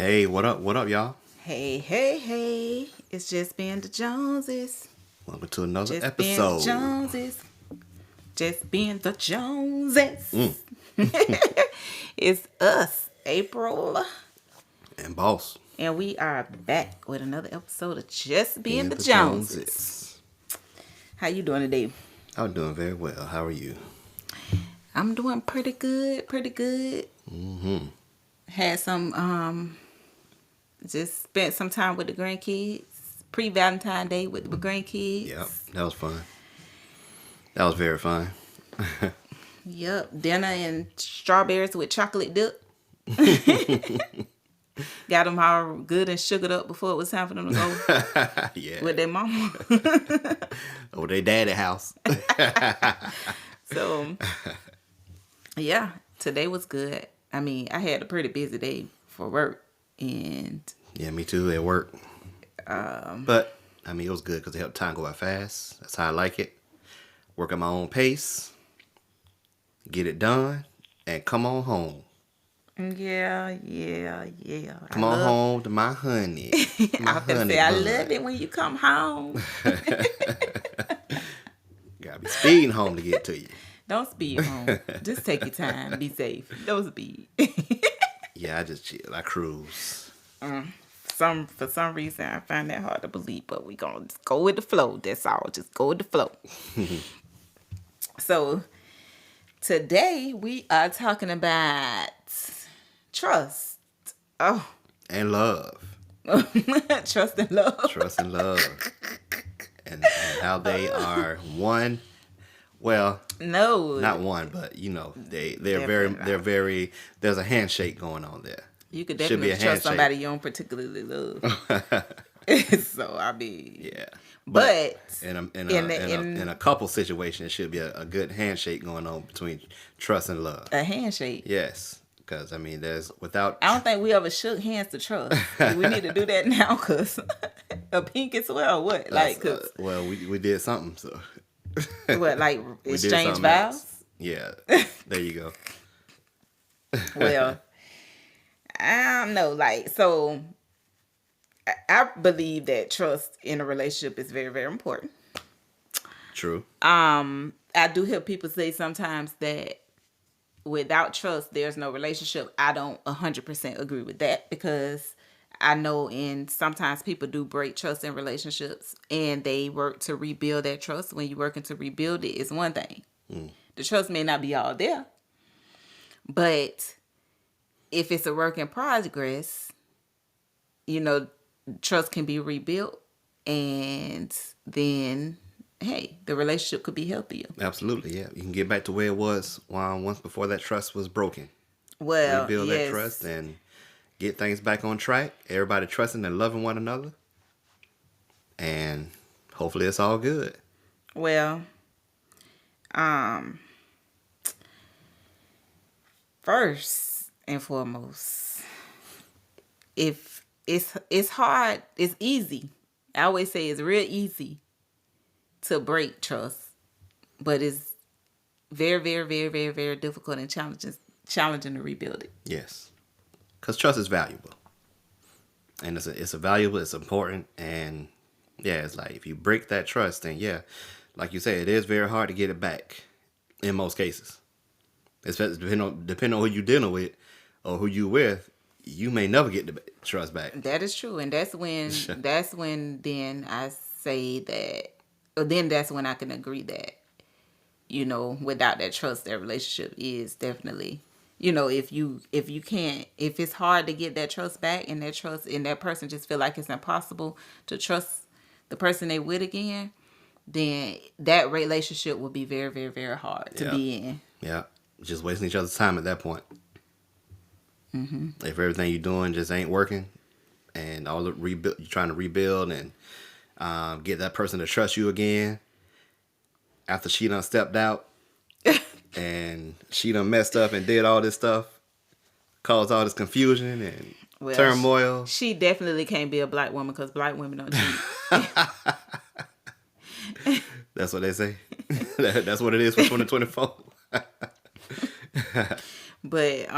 Hey, what up? What up, y'all? Hey, hey, hey. It's just being the Joneses. Welcome to another Just being the episode. Joneses. Just being the Joneses. Mm. It's us, April. And boss, And we are back with another episode of Just Being being the the Joneses. Joneses. How you doing today? I'm doing very well. How are you? I'm doing pretty good, pretty good. Mm-hmm. Had some, just spent some time with the grandkids. Pre-Valentine Day with the grandkids. Yep, that was fun. That was very fun. Yep, dinner and strawberries with chocolate dip. Got them all good and sugared up before it was time for them to go Yeah. with their mama. Oh, they daddy house. So, yeah, today was good. I mean, I had a pretty busy day for work. And Yeah, me too. At work. But I mean, it was good because it helped time go by fast. That's how I like it. Work at my own pace. Get it done, and come on home. yeah. Come on home to my honey. My I was gonna honey say, I bun. love it when you come home. Gotta be speeding home to get to you. Don't speed home. Just take your time. Be safe. Don't speed. Yeah, I just chill. I cruise. For some reason I find that hard to believe, but we gonna just go with the flow. That's all. Just go with the flow. So today we are talking about trust. Oh, And love. trust and love. Trust and love. And how they are one. Well, No, not one, but you know, they're Definitely not. very there's a handshake going on there. You could Should be definitely a trust handshake. somebody you don't particularly love. So I mean, Yeah. but In a couple situation, it should be a good handshake going on between trust and love. a handshake. Yes. Because, I mean, there's without... I don't think we ever shook hands to trust. We need to do that now, cause a pink as well. What like? Cause well, we did something, so... what like We did exchange something vows? else. Yeah. There you go. Well, I don't know. Like, so I believe that trust in a relationship is very, very important. True. I do hear people say sometimes that without trust, there's no relationship. I don't 100% agree with that because I know sometimes people do break trust in relationships and they work to rebuild that trust. When you're working to rebuild it, it's one thing. The trust may not be all there, but if it's a work in progress, trust can be rebuilt, and then, hey, the relationship could be healthier. Absolutely, yeah. You can get back to where it was once before that trust was broken. Well, Rebuild yes. that trust and get things back on track. Everybody trusting and loving one another. And hopefully it's all good. Well, first and foremost, if it's hard, it's easy. I always say it's real easy to break trust, but it's very, very, very, very, very difficult and challenging to rebuild it. Yes. Because trust is valuable. And it's a valuable, it's important. And yeah, it's like if you break that trust, then yeah, like you say, it is very hard to get it back in most cases. Especially depending on who you're dealing with or who you with, you may never get the trust back. That is true. And that's when then I say that, or then that's when I can agree that, without that trust, that relationship is definitely, if it's hard to get that trust back and that person just feel like it's impossible to trust the person they with again, then that relationship will be very, very, very hard to be in. Yeah. Just wasting each other's time at that point. If everything you're doing just ain't working and all the you're trying to rebuild and get that person to trust you again after she done stepped out and she done messed up and did all this stuff, caused all this confusion and turmoil. She definitely can't be a black woman because black women don't cheat. That's what they say. That's what it is for 2024. But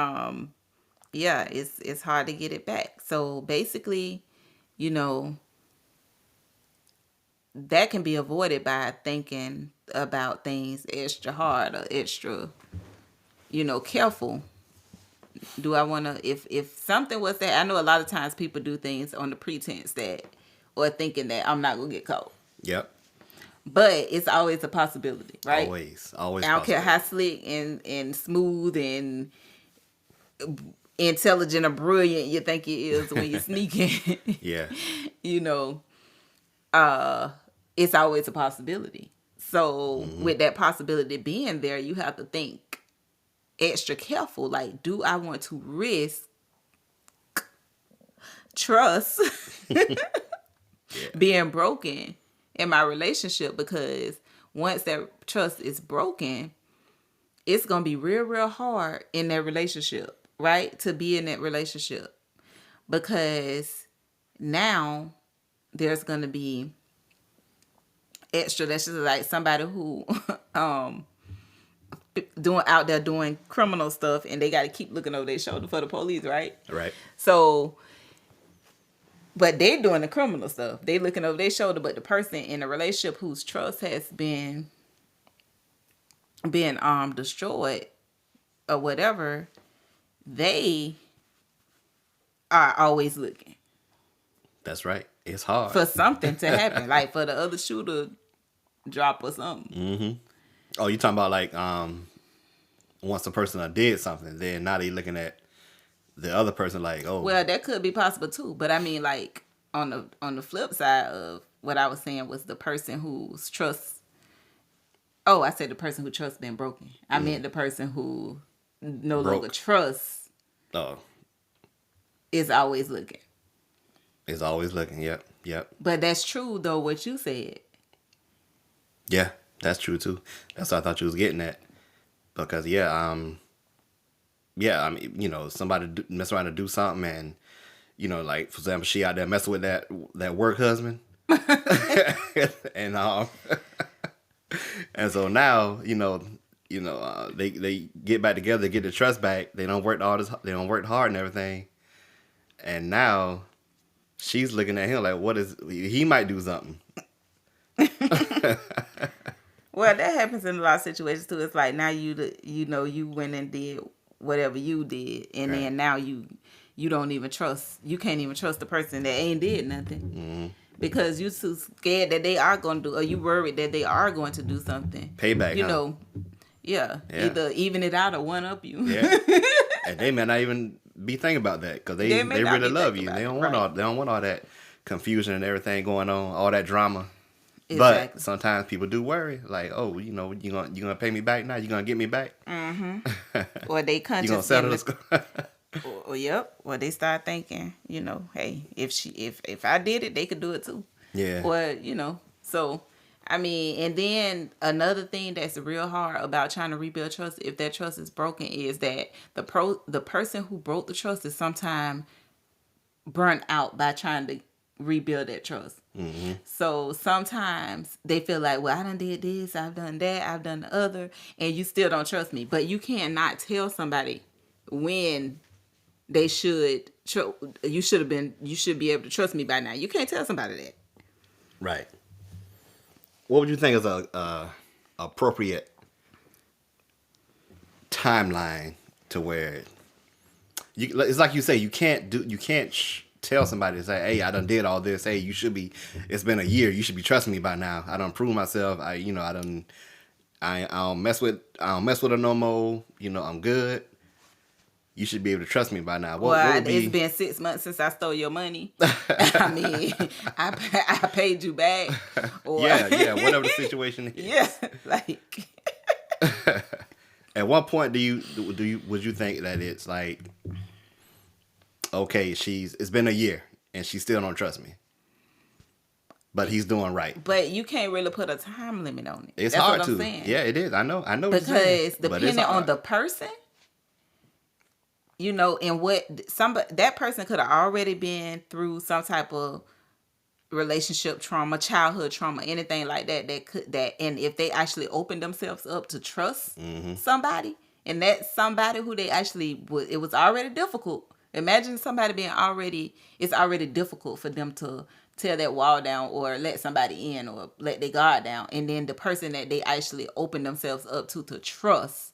yeah, it's hard to get it back. So basically, you know, that can be avoided by thinking about things extra hard or extra, careful. Do I want to, if something was that, I know a lot of times people do things on the pretense that, or thinking that I'm not going to get caught. Yep. But it's always a possibility, right? Always I don't care how possibility. slick and smooth and intelligent or brilliant you think it is when you're sneaking. Yeah. you know, it's always a possibility. So with that possibility being there, you have to think extra careful. Like, do I want to risk trust Yeah. being broken in my relationship? Because once that trust is broken, it's gonna be real hard in that relationship, right? To be in that relationship, because now there's gonna be extra. That's just like somebody who doing criminal stuff, and they got to keep looking over their shoulder for the police, right? Right. So, but they're doing the criminal stuff. They looking over their shoulder, but the person in a relationship whose trust has been destroyed or whatever, they are always looking That's right. It's hard. for something to happen, like for the other shoe to drop or something. Oh, you talking about like once the person done did something, then now they looking at the other person like, oh, Well, that could be possible too, but I mean, like on the flip side of what I was saying was the person whose trust. Oh, I said the person who trust been broken. I meant the person who no longer broke. trusts Oh, is always looking. it's always looking. Yep. Yep. But that's true though. What you said. Yeah, that's true too. That's what I thought you was getting at. Because yeah, I mean, somebody mess around to do something, and like for example, she out there messing with that work husband, and and so now they get back together, get the trust back. They don't work they don't work hard and everything, and now she's looking at him like, what is he might do something. Well, that happens in a lot of situations too. It's like now you went and did whatever you did, and Right. then now you don't even trust. You can't even trust the person that ain't did nothing because you too scared that they are going to do, or you worried that they are going to do something. Payback, You huh? know, yeah, Yeah. either even it out or one up you. Yeah, and they may not even be thinking about that because They may they not really be love thinking you. about They it, don't right. want all that confusion and everything going on, all that drama. Exactly. But sometimes people do worry, like, oh, you gonna pay me back now? You gonna get me back? Or they You conscious gonna settle in this? the, or yep. Or they start thinking, hey, if I did it, they could do it too. Yeah. Or so I mean, and then another thing that's real hard about trying to rebuild trust, if that trust is broken, is that the person who broke the trust is sometimes burnt out by trying to rebuild that trust. So sometimes they feel like, well, I done did this, I've done that, I've done the other, and you still don't trust me. But you cannot tell somebody when they should. You should be able to trust me by now. You can't tell somebody that. Right. What would you think is a appropriate timeline to where it's like you say you can't tell somebody to say, hey, I done did all this. Hey, you should be. It's been a year. You should be trusting me by now. I done proved myself. I don't mess with her no more. I'm good. You should be able to trust me by now. What would It's be? been 6 months since I stole your money. I mean, I paid you back. Or, Yeah, whatever the situation is. yeah, like At what point would you think that it's like, okay, it's been a year and she still don't trust me, but he's doing right. but you can't really put a time limit on it. It's That's hard what I'm to. saying. Yeah, it is. I know. What you're saying, Because but it's depending on hard. the person, and what that person could have already been through some type of relationship trauma, childhood trauma, anything like that, and if they actually open themselves up to trust somebody and that's somebody who they actually was, it was already difficult. Imagine somebody it's already difficult for them to tear that wall down or let somebody in or let their guard down. And then the person that they actually open themselves up to trust,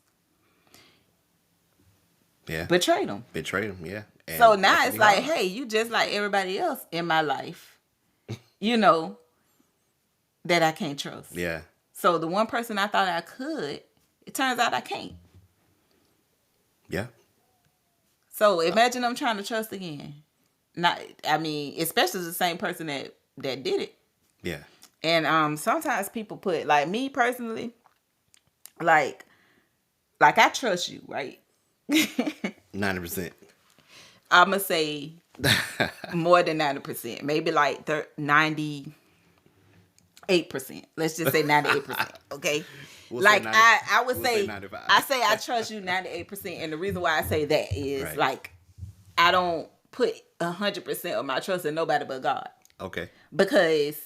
betray them. Yeah. And So now it's like, hey, you just like everybody else in my life, that I can't trust. Yeah. So the one person I thought I could, it turns out I can't. Yeah. So imagine I'm trying to trust again. Especially the same person that did it. Yeah. And sometimes people put, like me personally, like I trust you, right? 90%. I'm gonna say more than 90%, maybe like 98%. Let's just say 98%. Okay. We'll like say 90, I would we'll say 95. I say I trust you 98%, and the reason why I say that is Right. like I don't put 100% of my trust in nobody but God. Okay. Because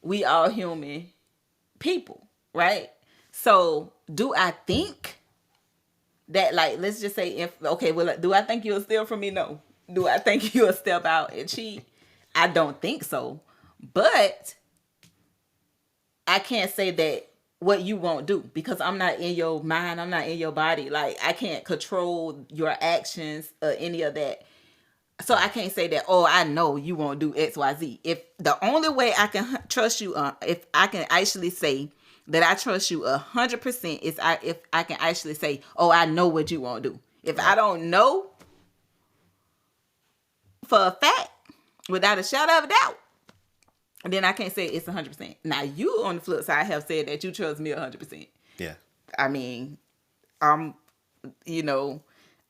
we all human people, right? So do I think that, like, let's just say do I think you'll steal from me? No. Do I think you'll step out and cheat? I don't think so. But I can't say that what you won't do, because I'm not in your mind. I'm not in your body. Like, I can't control your actions or any of that. So I can't say that, oh, I know you won't do X, Y, Z. If the only way I can trust you, if I can actually say that I trust you 100% is if I can actually say, oh, I know what you won't do. If I don't know for a fact, without a shadow of a doubt, then I can't say it's 100%. Now, you on the flip side have said that you trust me 100%. Yeah. I mean, I'm,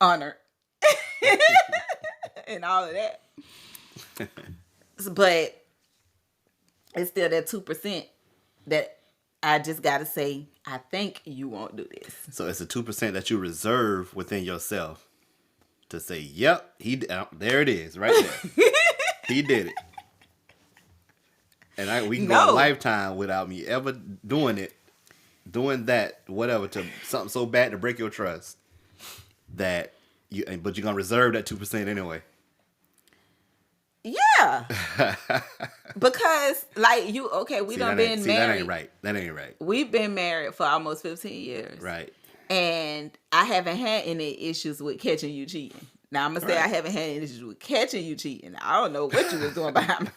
honored and all of that. But it's still that 2% that I just got to say, I think you won't do this. So it's the 2% that you reserve within yourself to say, yep, there it is, right there. He did it. And we can go a lifetime without me ever doing that, whatever, to something so bad to break your trust but you're gonna reserve that 2% anyway. Yeah. Because, like, we done been married. That ain't right. We've been married for almost 15 years. Right. And I haven't had any issues with catching you cheating. Now, I'm going to say I haven't had any issues with catching you cheating. I don't know what you was doing behind me.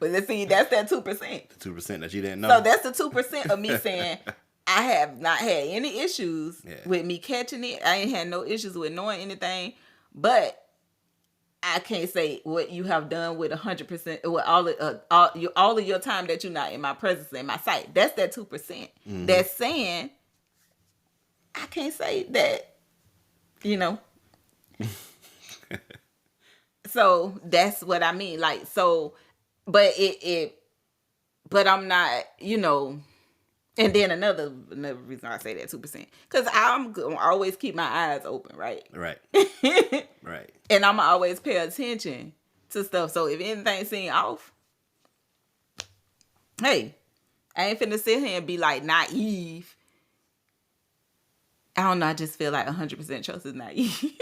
But let's see, that's that 2%. The 2% that you didn't know. So that's the 2% of me saying I have not had any issues with me catching it. I ain't had no issues with knowing anything. But I can't say what you have done with 100%, with all of your time that you're not in my presence, in my sight. That's that 2%. Mm-hmm. That's saying I can't say that, So that's what I mean. Like, so, but but I'm not, And then another reason I say that 2%, because I'm gonna always keep my eyes open, right? Right. Right. And I'm always pay attention to stuff. So if anything seems off, hey, I ain't finna sit here and be like naive. I don't know. I just feel like 100% trust is naive.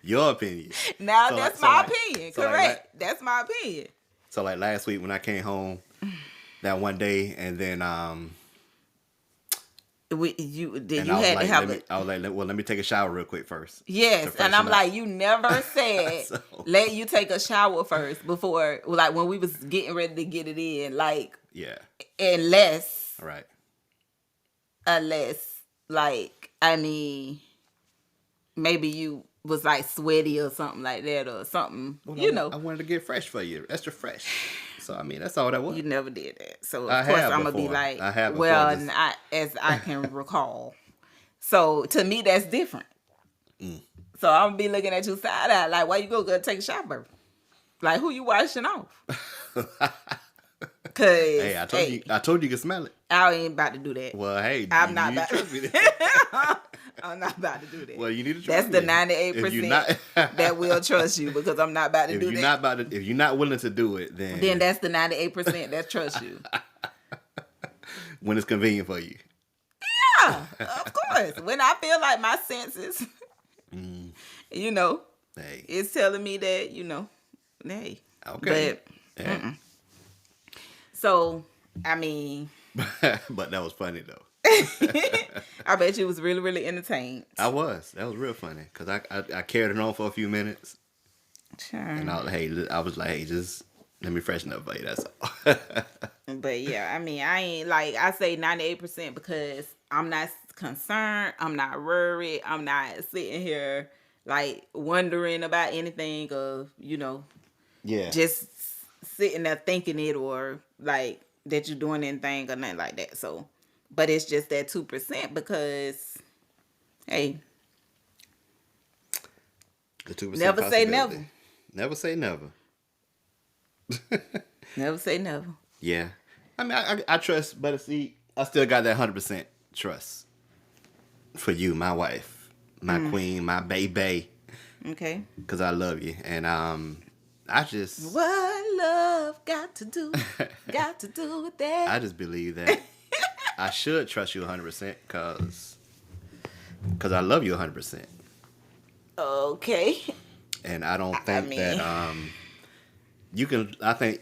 Your opinion. Now that's my opinion. Correct. That's my opinion. So like last week when I came home that one day, and then I was like, well, let me take a shower real quick first. Yes, and I'm like, you never said let you take a shower first before, like when we was getting ready to get it in, like unless like, I mean, maybe you was like sweaty or something like that or something. Well, I wanted to get fresh for you, extra fresh. So I mean, that's all that was. You never did that. So of course I'm gonna be like, not as I can recall. So to me, that's different. So I'm gonna be looking at you side eye, like, why you go take a shower? Like, who you washing off? Cause hey, I told you could smell it. I ain't about to do that. Well, hey, I'm not about to do that. Well, you need to trust me. That's the 98% that will trust you, because I'm not about to do that. If you're not willing to do it, then that's the 98% that trust you. When it's convenient for you. Yeah, of course. When I feel like my senses, you know, Hey, it's telling me that, hey. okay. But Yeah. so, I mean, But that was funny though. I bet you was really, really entertained. I was. That was real funny because I carried it on for a few minutes, and Sure. I was like, hey, just let me freshen up for you. That's all. But yeah, I mean, I ain't like I say 98% because I'm not concerned, I'm not worried, I'm not sitting here like wondering about anything of, Yeah. just sitting there thinking it or like that you're doing anything or nothing like that. So, but it's just that 2% because hey, The 2% never say possibility. never. Never say never. Never say never. Yeah. I mean, I trust, but see, I still got that 100% trust for you, my wife, my queen, my baby, Okay. because I love you. And I just, What love got to do with that. I just believe that I should trust you 100% because I love you 100%. Okay. And I don't I think that mean, you can, I think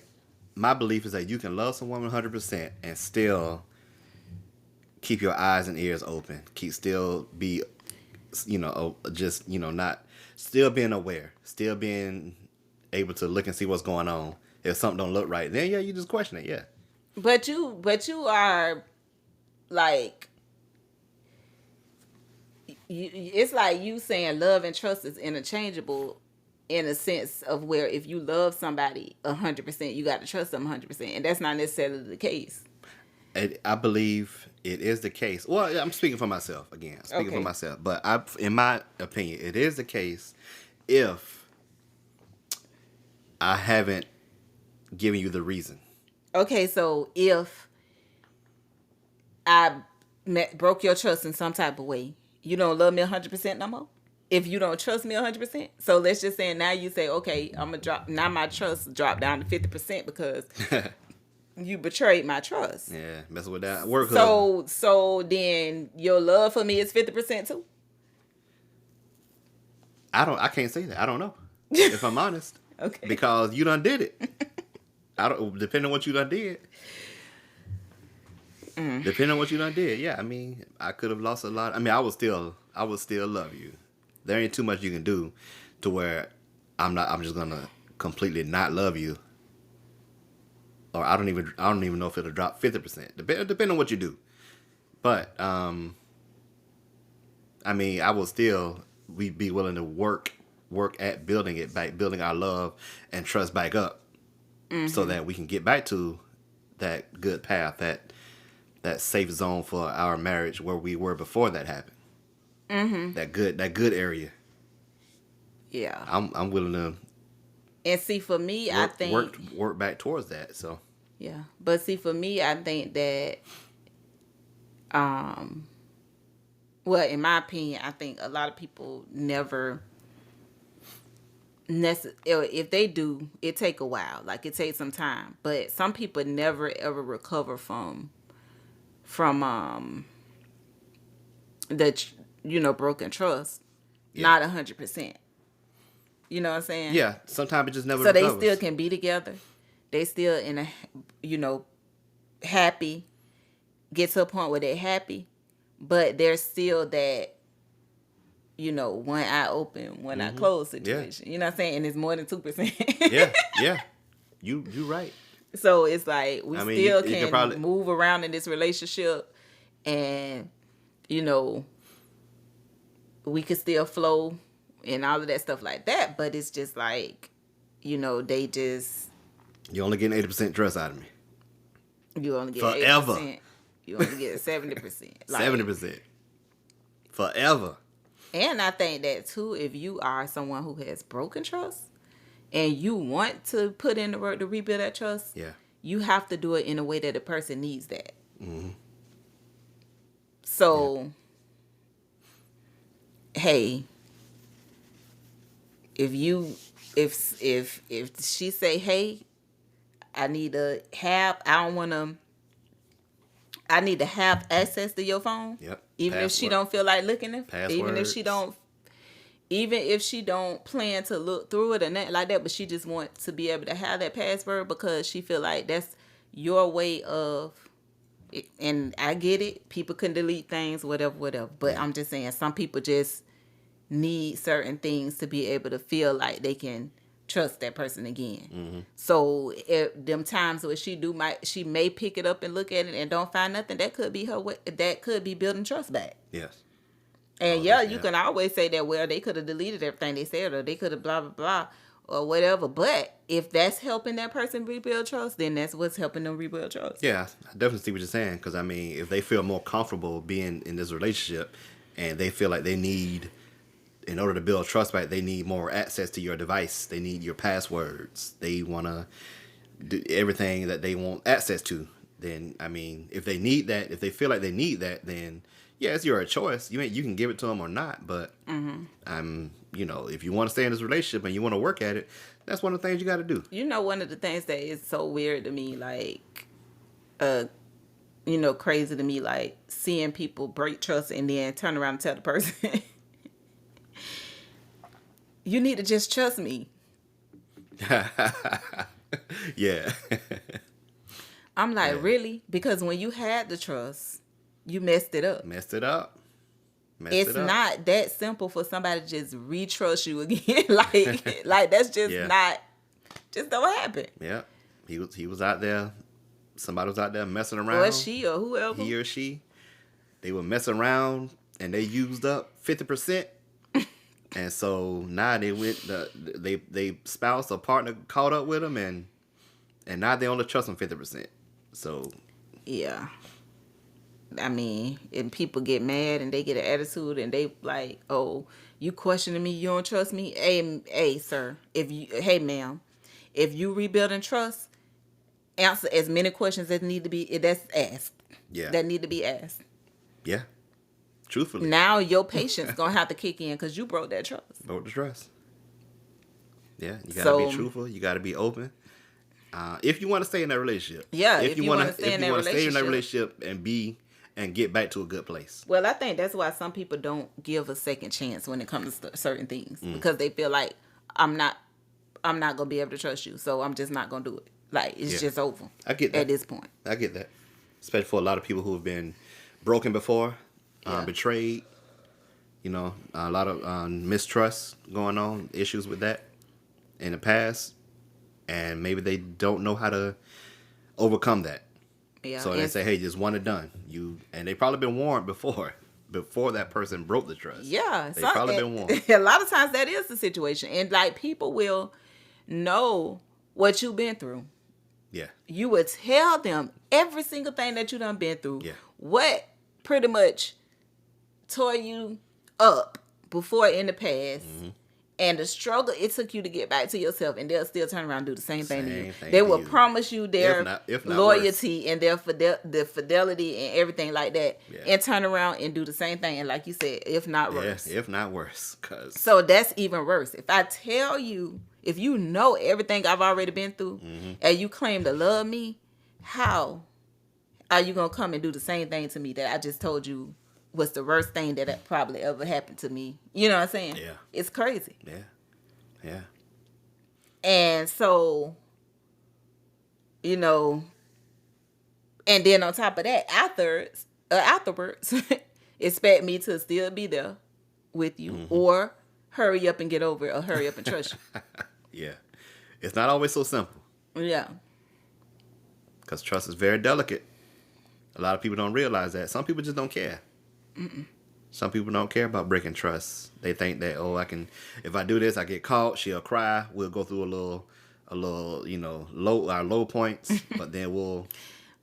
my belief is that you can love someone 100% and still keep your eyes and ears open. Keep still be, just, not, still being aware, still being able to look and see what's going on. If something don't look right, then yeah, you just question it. Yeah. but you are like it's like you saying love and trust is interchangeable in a sense of where if you love somebody 100%, you got to trust them 100%, and that's not necessarily the case. I believe it is the case. Well, I'm speaking for myself again. Speaking for Okay. myself, but in my opinion, it is the case if I haven't given you the reason. Okay, so if I broke your trust in some type of way, you don't love me 100% no more? If you don't trust me 100%? So let's just say now you say, okay, I'm going to drop, now my trust dropped down to 50% because you betrayed my trust. Yeah, messing with that work husband. So then your love for me is 50% too? I can't say that. I don't know. If I'm honest. Okay. Because you done did it. I don't depending on what you done did. Depending on what you done did, yeah. I mean, I could have lost a lot. I mean, I would still love you. There ain't too much you can do to where I'm just gonna completely not love you. Or I don't even know if it'll drop 50%. Depending on what you do. But I mean, I will still we'd be willing to work at building it back, building our love and trust back up, so that we can get back to that good path, that safe zone for our marriage where we were before that happened. That good area. Yeah. I'm willing to And see, for me, I think, work back towards that. So yeah. But see, for me, I think that, well, in my opinion, I think a lot of people never if they do, it take a while. Like it takes some time. But some people never ever recover from the broken trust. yeah, Not 100%. You know what I'm saying? yeah. Sometimes it just never So they still recovers. can be together. They still in a happy, get to a point where they're happy, but there's still that one eye open, one eye closed Yeah, situation. You know what I'm saying? And it's more than 2%. yeah, yeah. You right. So it's like we I mean, still you could can probably move around in this relationship, and you know we could still flow and all of that stuff like that. But it's just like they just you only getting 80% trust out of me you only get forever. 80%. You only get 70%. 70% forever. And I think that too, if you are someone who has broken trust and you want to put in the work to rebuild that trust, Yeah. you have to do it in a way that the person needs that. So, hey, if she say, hey, I need to have access to your phone. Yep. Even if she don't feel like looking at, Passwords. even if she don't plan to look through it or nothing like that, but she just wants to be able to have that password because she feel like that's your way of. And I get it. People can delete things, whatever. But Yeah. I'm just saying, some people just need certain things to be able to feel like they can trust that person again. Mm-hmm. So if them times where she may pick it up and look at it and don't find nothing, that could be her way, that could be building trust back. Yes. And Oh, yeah, definitely. you Yeah. can always say that, well, they could have deleted everything they said, or they could have blah blah blah or whatever. But if that's helping that person rebuild trust, then that's what's helping them rebuild trust. Yeah, I definitely see what you're saying. Because I mean, if they feel more comfortable being in this relationship, and they feel like they need, in order to build trust back, they need more access to your device. They need your passwords. They want to do everything that they want access to. Then I mean, if they need that, if they feel like they need that, then yeah, it's your choice. You can give it to them or not. But if you want to stay in this relationship and you want to work at it, that's one of the things you got to do. You know, one of the things that is so weird to me, like, crazy to me, like seeing people break trust and then turn around and tell the person, you need to just trust me. Yeah. I'm like, Yeah. really? Because when you had the trust, you messed it up. Messed it up. It's not that simple for somebody to just retrust you again. like that's just Yeah. not, just don't happen. Yeah. He was out there. Somebody was out there messing around. Or she or whoever. He or she. They were messing around and they used up 50%. And so now they went. They spouse or partner caught up with them, and now they only trust them 50%. So Yeah. I mean, and people get mad and they get an attitude and they like, oh, you questioning me, you don't trust me. Hey, sir, hey, ma'am, if you rebuilding trust, answer as many questions as need to be that's asked. yeah, That need to be asked. yeah. Truthfully, Now your patience gonna have to kick in because you broke that trust. broke the trust. Yeah, you gotta be So, truthful. You gotta be open. If you want to stay in that relationship, yeah, if you wanna want to stay in that relationship and get back to a good place. well, I think that's why some people don't give a second chance when it comes to certain things because they feel like I'm not gonna be able to trust you, so I'm just not gonna do it. Like it's just over. I get that At this point. I get that, especially for a lot of people who have been broken before, betrayed. A lot of mistrust going on, issues with that in the past, and maybe they don't know how to overcome that. Yeah. So they say, "Hey, just one and done." And they probably been warned before that person broke the trust. Yeah, they probably been warned. A lot of times that is the situation, and like people will know what you've been through. Yeah, You would tell them every single thing that you done been through. Yeah. What pretty much tore you up before in the past. And the struggle it took you to get back to yourself, and they'll still turn around and do the same thing to you. They will promise you their if not loyalty and their fidelity and everything like that, Yeah. and turn around and do the same thing. And like you said, if not worse. if not worse, So that's even worse. If I tell you, if you know everything I've already been through, and you claim to love me, how are you gonna come and do the same thing to me that I just told you was the worst thing that probably ever happened to me? You know what I'm saying? Yeah. It's crazy. yeah. And so, and then on top of that, afterwards, expect me to still be there with you, or hurry up and get over it, or hurry up and trust you. Yeah, it's not always so simple Yeah. because trust is very delicate. A lot of people don't realize that. Some people just don't care. Some people don't care about breaking trust. They think that, if I do this, I get caught. She'll cry. We'll go through a little, low points, but then we'll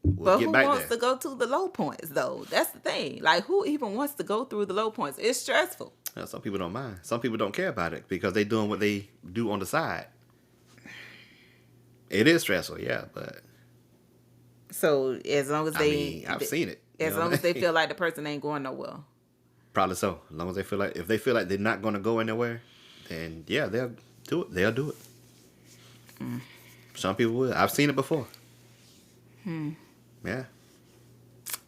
But get who back wants there. to go through the low points, though? That's the thing. Like, who even wants to go through the low points? It's stressful. Some people don't mind. Some people don't care about it because they're doing what they do on the side. It is stressful, yeah, but So as long as I've seen it. As long as they feel like the person ain't going nowhere. Probably so. As long as if they feel like they're not going to go anywhere, then yeah, they'll do it. They'll do it. Some people will. I've seen it before. Yeah.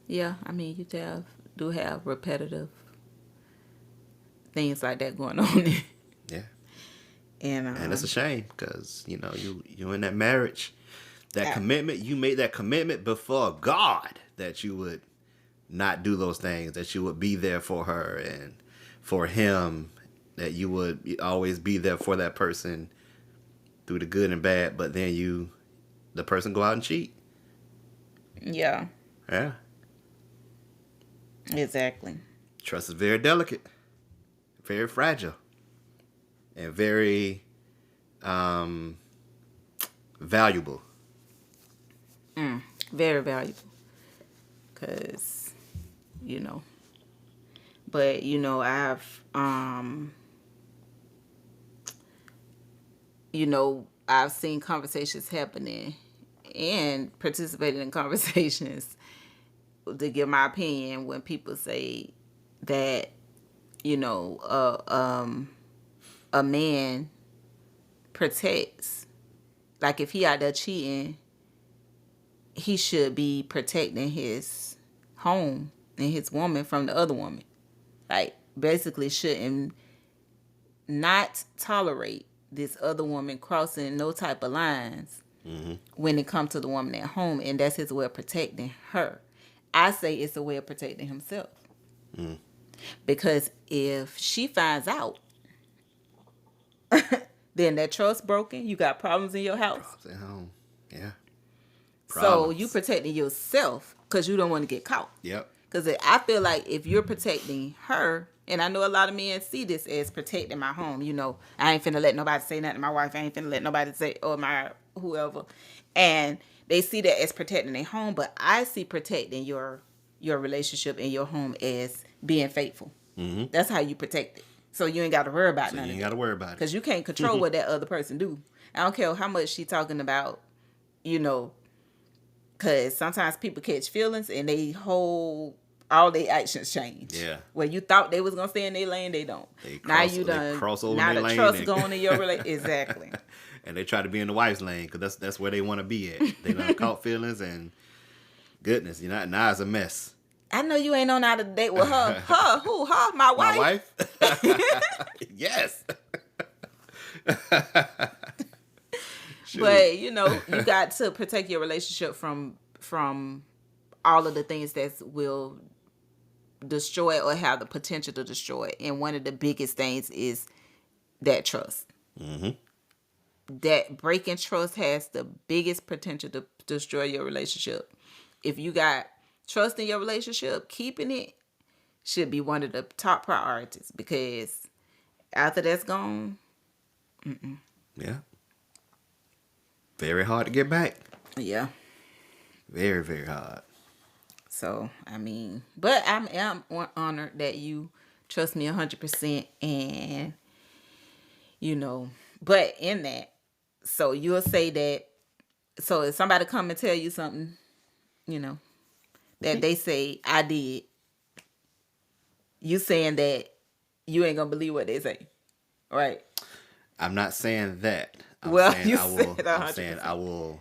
Yeah, I mean, you have do have repetitive things like that going on. Yeah. And And it's a shame because, you in that marriage, that I, commitment, you made that commitment before God that you would not do those things, that you would be there for her and for him, that you would always be there for that person through the good and bad, but then the person go out and cheat. yeah, Yeah. exactly. Trust is very delicate, very fragile, and very valuable. Very valuable. Because, you know, but, I've seen conversations happening and participated in conversations to give my opinion when people say that, you know, a man protects, like if he out there cheating, he should be protecting his home and his woman from the other woman. Like basically shouldn't not tolerate this other woman crossing no type of lines when it comes to the woman at home, and that's his way of protecting her. I say it's a way of protecting himself. Because if she finds out, then that trust broken, you got problems in your house. Problems at home. Yeah. So you Problems. protecting yourself because you don't want to get caught. Yep. Because I feel like if you're protecting her, and I know a lot of men see this as protecting my home. I ain't finna let nobody say nothing to my wife. I ain't finna let nobody say, or my whoever. And they see that as protecting their home. But I see protecting your relationship and your home as being faithful. Mm-hmm. That's how you protect it. So you ain't got to worry about So none you of ain't that. got to worry about it. Because you can't control what that other person do. I don't care how much she talking about, because sometimes people catch feelings and all their actions change. Yeah. Where you thought they was gonna stay in their lane, they don't. They Now cross, you they done. cross over Now their the lane trust and- going in your relationship. Exactly. And they try to be in the wife's lane because that's where they want to be at. They done caught feelings and goodness, now it's a mess. I know you ain't on out of date with her. Her who? Her my wife. My wife? Yes. But you got to protect your relationship from all of the things that will destroy or have the potential to destroy. And one of the biggest things is that trust. Mm-hmm. That breaking trust has the biggest potential to destroy your relationship. If you got trust in your relationship, keeping it should be one of the top priorities, because after that's gone, Yeah. Very hard to get back. yeah. Very, very hard. So, but I'm honored that you trust me 100%, and, but in that, so you'll say that, so if somebody come and tell you something, that they say, I did, you saying that you ain't gonna believe what they say, right? I'm not saying that. I'm saying I will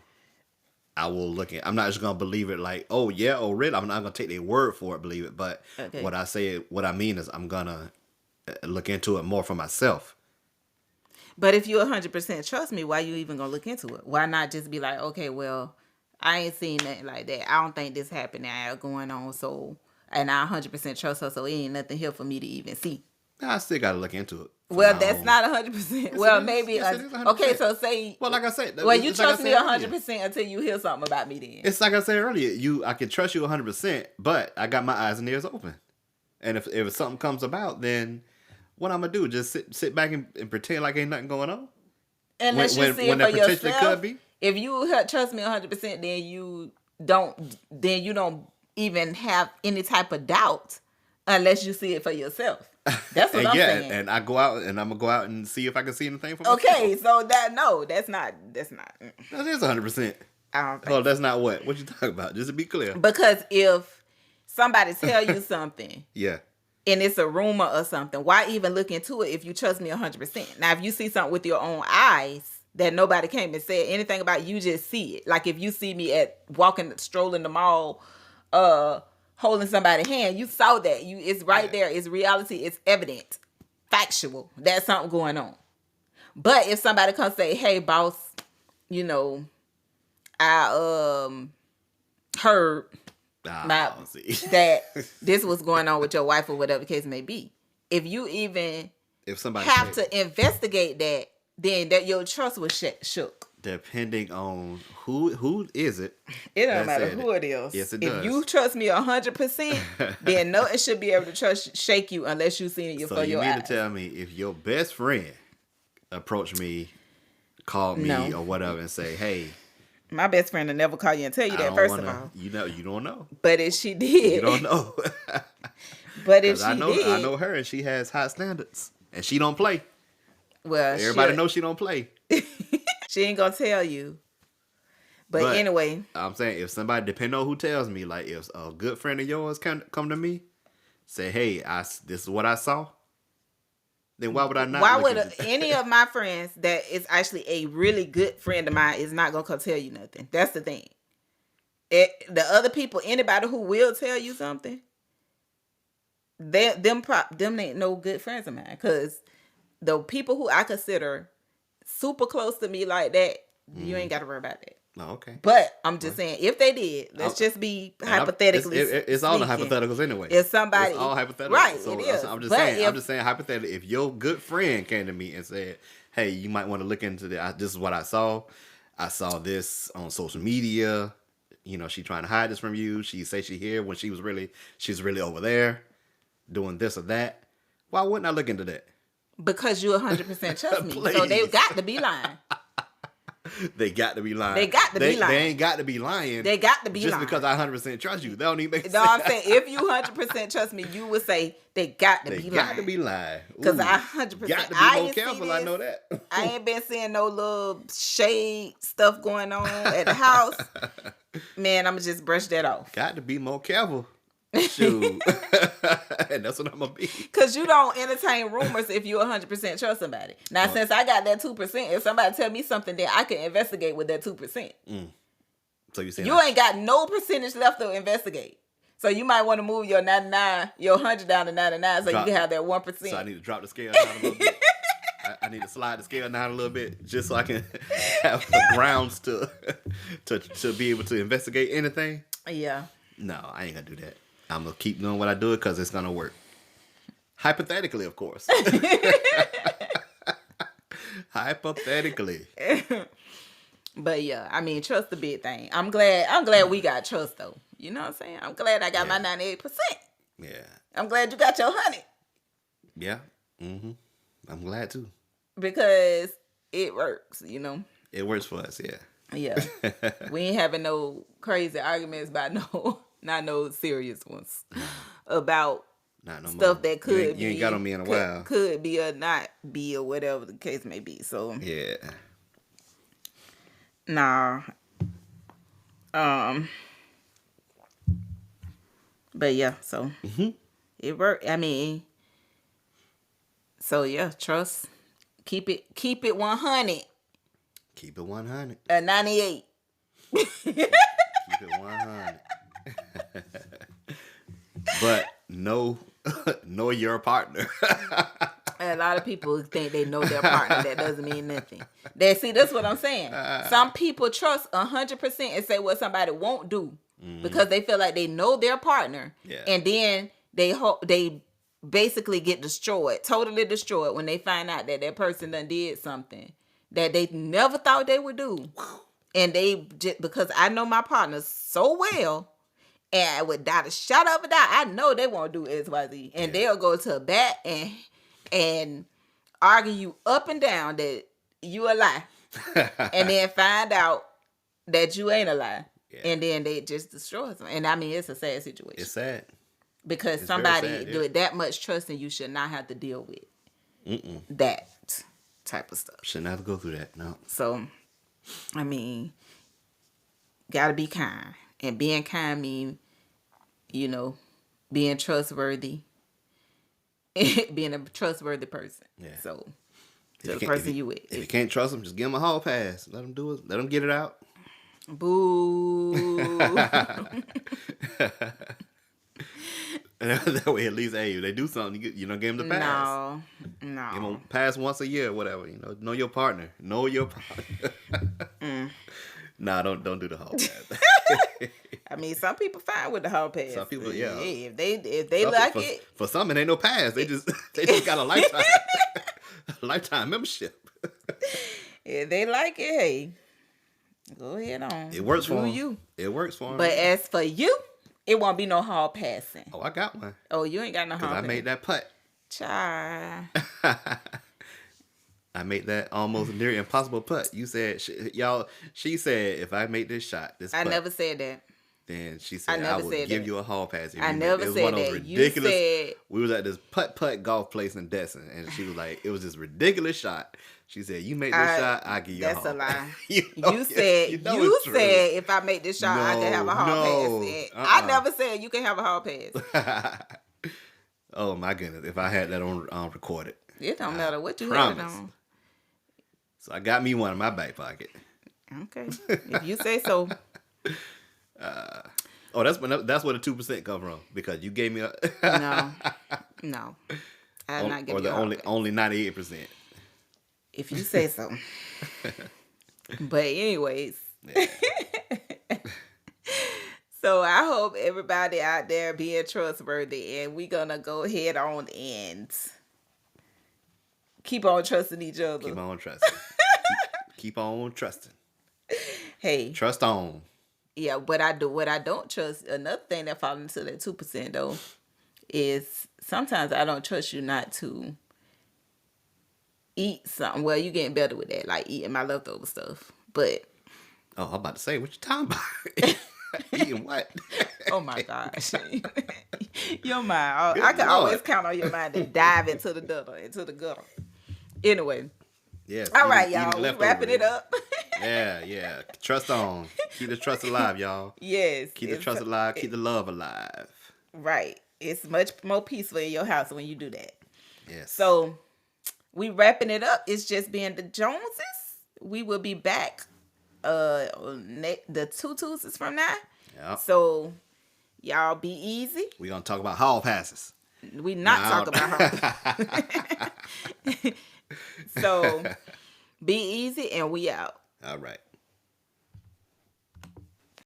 look at. I'm not just gonna believe it like, oh yeah, oh really. I'm not gonna take their word for it, believe it. But Okay. what I mean is, I'm gonna look into it more for myself. But if you 100% trust me, why you even gonna look into it? Why not just be like, okay, well, I ain't seen nothing like that. I don't think this happened now going on. So, and I 100% trust her, so it ain't nothing here for me to even see. I still gotta look into it. Well, that's not 100%. Yes, Well, it is. maybe. Yes, it is 100%. Okay, so say. Well, like I said. Well, you it's like I trust me said 100% until you hear something about me. Then it's like I said earlier. I can trust you 100%, but I got my eyes and ears open. And if something comes about, then what I'm gonna do? Just sit back and pretend like ain't nothing going on. unless you see it when for there potentially yourself. could be. If you trust me 100%, then you don't even have any type of doubt unless you see it for yourself. That's what I'm saying. And I go out and I'm gonna go out and see if I can see anything for myself. Okay, so that's not. That is 100%. I don't think Oh, that's not what you talking about. Just to be clear. because if somebody tell you something Yeah. and it's a rumor or something, why even look into it if you trust me 100%? Now, if you see something with your own eyes that nobody came and said anything about, you just see it. Like if you see me strolling the mall, holding somebody's hand. You saw that. It's right there. It's reality. It's evident, factual. That's something going on. But if somebody comes say, "Hey, boss, you know, I heard that this was going on with your wife or whatever the case may be." If you even if somebody have to investigate that, then that your trust was shook. Depending on who is it. It don't matter who it is. Yes, it does. If you trust me 100%, then nothing should be able to shake you unless you seen it for your eyes. So you mean to tell me if your best friend approached me, called me or whatever and say, "Hey," my best friend will never call you and tell you that. First of all, you don't know. But if she did, you don't know. But if she I did, know her and she has high standards and she don't play. Well, everybody knows she don't play. She ain't gonna tell you. But anyway, I'm saying if somebody, depending on who tells me, like if a good friend of yours come to me, say, "Hey, this is what I saw," then why would I not? Why would any of my friends that is actually a really good friend of mine is not gonna come tell you nothing? That's the thing. The other people, anybody who will tell you something, them ain't no good friends of mine. Because the people who I consider super close to me like that, you ain't got to worry about that. Oh, okay. But I'm just saying, if they did, let's just be hypothetically. It's all the hypotheticals anyway. If somebody, it's all hypotheticals, right? So it is. I'm just saying hypothetically. If your good friend came to me and said, "Hey, you might want to look into this. This is what I saw. I saw this on social media. You know, she trying to hide this from you. She say she here when she's really over there, doing this or that. Why wouldn't I look into that? Because you 100% trust me. So they got to be lying. They got to be lying. They got to be lying. They ain't got to be lying. They got to be just lying. Because I 100% trust you. They don't even make sense. No, I'm saying if you 100% trust me, you would say they got to be lying. They got to be lying. Because I 100%. Got to be more careful. I know that. I ain't been seeing no little shade stuff going on at the house. Man, I'm going to just brush that off. Got to be more careful. Shoot. And that's what I'm going to be. Because you don't entertain rumors if you 100% trust somebody. Now, since I got that 2%, if somebody tell me something, then I can investigate with that 2%. So you saying you ain't got no percentage left to investigate. So you might want to move your 99, your 100 down to 99 so you can have that 1%. So I need to drop the scale down a little bit. I need to slide the scale down a little bit just so I can have the grounds to be able to investigate anything. Yeah. No, I ain't gonna do that. I'm gonna keep doing what I do because it's gonna work. Hypothetically, of course. Hypothetically. But yeah, I mean, trust the big thing. I'm glad we got trust though. You know what I'm saying? I'm glad I got my 98%. Yeah. I'm glad you got your 100. Yeah. Mm-hmm. I'm glad too. Because it works, you know. It works for us, yeah. Yeah. We ain't having no crazy arguments about not no serious ones. About stuff that could be. You ain't got on me in a while. Could be or not be or whatever the case may be. So yeah. Nah. But yeah, so it worked. I mean, so yeah, trust. Keep it 100. Keep it 100. 98. Keep it 100. But know your partner. A lot of people think they know their partner. That doesn't mean nothing. That's what I'm saying. Some people trust 100% and say what somebody won't do because they feel like they know their partner. Yeah. And then they basically get totally destroyed when they find out that that person done did something that they never thought they would do. And they just, because I know my partners so well, and without a shadow of a doubt, I know they won't do XYZ. And they'll go to a bat and argue you up and down that you a lie. And then find out that you ain't a lie. Yeah. And then they just destroy them. And I mean, it's a sad situation. It's sad. Because it's somebody do it that much trust and you should not have to deal with that type of stuff. Shouldn't have to go through that, no. So, I mean, gotta be kind. And being kind means, you know, being trustworthy. Being a trustworthy person. Yeah. So, to the person you with. If you can't trust them, just give them a hall pass. Let them do it. Let them get it out. Boo. And that way, at least, hey, if they do something, give them the pass. No, Give them no. a pass once a year, or whatever. Know your partner. Know your partner. Nah, don't do the hall pass. I mean, some people fine with the hall pass. Some people, yeah. Hey, if they like it, for some, it ain't no pass. They just got a lifetime lifetime membership. if they like it, hey, go ahead on. It works for them. you. It works for them. But as for you, it won't be no hall passing. Oh, I got one. Oh, you ain't got no hall Because I pass. made that putt. Child. I made that almost near impossible putt. You said, she said, if I make this shot, this putt, I never said that. then she said, I never would said give that. you a hall pass. I never said one of those that. You ridiculous. said- We was at this putt golf place in Destin, and she was like, it was this ridiculous shot. She said, you make this shot, I'll give you a hall That's a lie. pass. You said if I make this shot, I can have a hall pass. I never said you can have a hall pass. Oh my goodness! If I had that on recorded, It don't matter what you have it on. So I got me one in my back pocket. Okay, if you say so. Oh, that's where the 2% come from, because you gave me a No, I'm not giving or you the only 98%. If you say so. But anyways, Yeah. so I hope everybody out there being trustworthy, and we're gonna go ahead on and keep on trusting each other. Keep on trusting. keep on trusting. Hey, Trust on. yeah, what I don't trust, another thing that falls into that 2% though, is sometimes I don't trust you not to eat something. Well, you getting better with that, like eating my leftover stuff. But Oh, I'm about to say, what you talking about? Eating what? oh my gosh, your mind! Good I can Lord. always count on your mind to dive into the gutter. Anyway, Yes. all right, eating y'all, we leftovers. wrapping it up. Yeah. Trust on. Keep the trust alive, y'all. Yes, Keep the trust alive. Keep the love alive. Right, it's much more peaceful in your house when you do that. Yes. So we wrapping it up. It's just being the Joneses. We will be back the 2 Tuesdays from now. Yep. So y'all be easy. We're going to talk about hall passes. We not talking about her. So be easy and we out. All right.